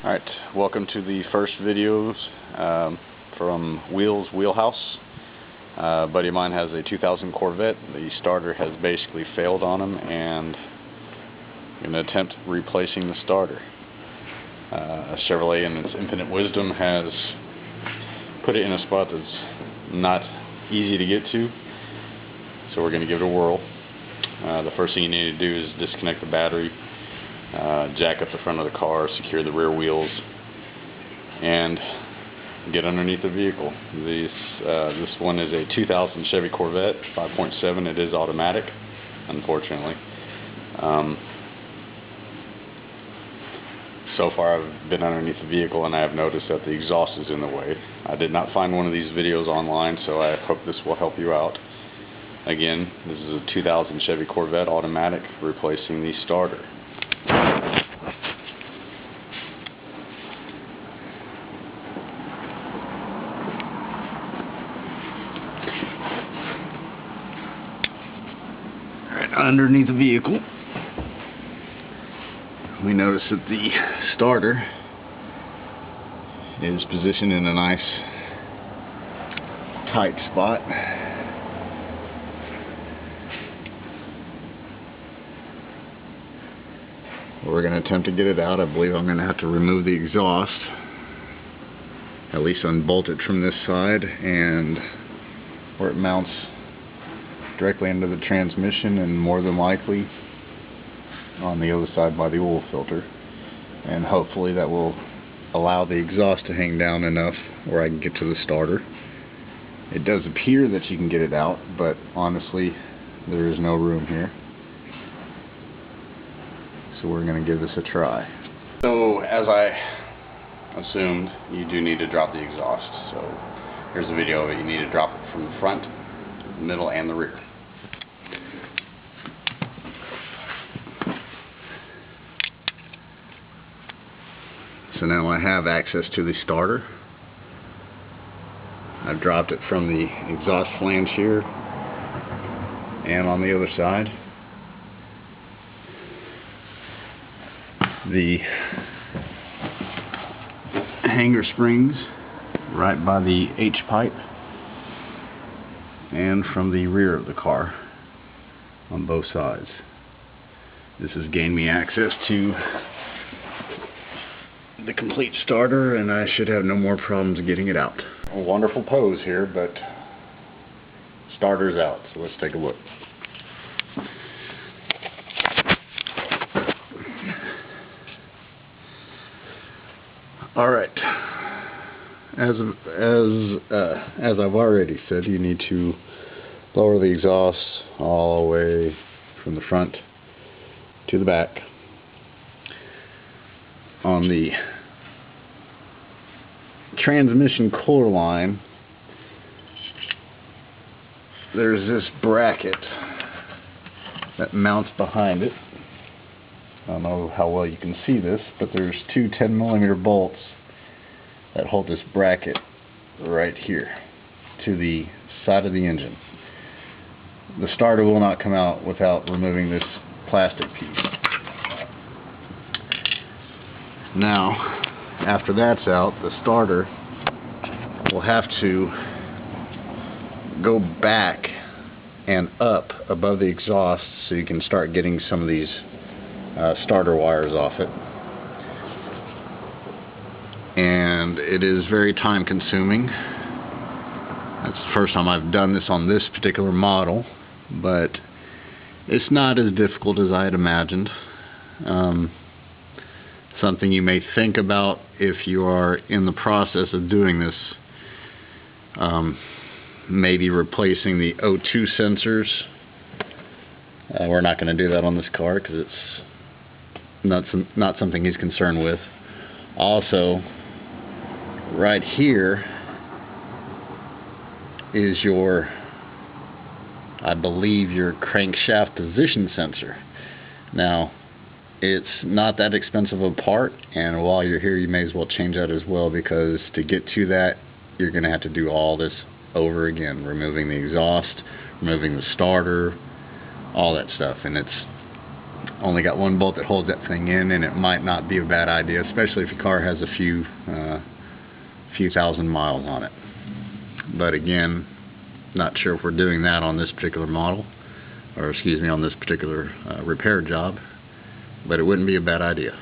Alright, welcome to the first videos from Wheels Wheelhouse. A buddy of mine has a 2000 Corvette. The starter has basically failed on him, and I'm going to attempt replacing the starter. Chevrolet, in its infinite wisdom, has put it in a spot that's not easy to get to, so we're going to give it a whirl. The first thing you need to do is disconnect the battery, jack up the front of the car, secure the rear wheels, and get underneath the vehicle. This one is a 2000 Chevy Corvette 5.7. It is automatic, unfortunately. So far I've been underneath the vehicle and I have noticed that the exhaust is in the way. I did not find one of these videos online, so I hope this will help you out. Again, this is a 2000 Chevy Corvette automatic replacing the starter. Alright, underneath the vehicle, we notice that the starter is positioned in a nice tight spot. We're going to attempt to get it out. I believe I'm going to have to remove the exhaust, at least unbolt it from this side, and where it mounts directly into the transmission, and more than likely on the other side by the oil filter, and hopefully that will allow the exhaust to hang down enough where I can get to the starter. It does appear that you can get it out, but honestly there is no room here, so we're going to give this a try. So, as I assumed, you do need to drop the exhaust. So here's a video of it. You need to drop it from the front, the middle, and the rear. So now I have access to the starter. I've dropped it from the exhaust flange here and on the other side. The hanger springs right by the H-pipe and from the rear of the car on both sides. This has gained me access to the complete starter, and I should have no more problems getting it out. A wonderful pose here, but starter's out, so let's take a look. Alright, as I've already said, you need to lower the exhaust all the way from the front to the back. On the transmission core line, there's this bracket that mounts behind it. I don't know how well you can see this, but there's two 10mm bolts that hold this bracket right here to the side of the engine. The starter will not come out without removing this plastic piece. Now, after that's out, the starter will have to go back and up above the exhaust so you can start getting some of these starter wires off it. And it is very time consuming. That's the first time I've done this on this particular model, but it's not as difficult as I had imagined. Something you may think about if you are in the process of doing this, maybe replacing the O2 sensors. We're not going to do that on this car because it's not something he's concerned with. Also, right here is your, I believe, your crankshaft position sensor. Now, it's not that expensive a part, and while you're here you may as well change that as well, because to get to that you're going to have to do all this over again, removing the exhaust, removing the starter, all that stuff, and it's Only got one bolt that holds that thing in, and it might not be a bad idea, especially if your car has a few thousand miles on it. But again, not sure if we're doing that on this particular model, or excuse me, on this particular repair job, but it wouldn't be a bad idea.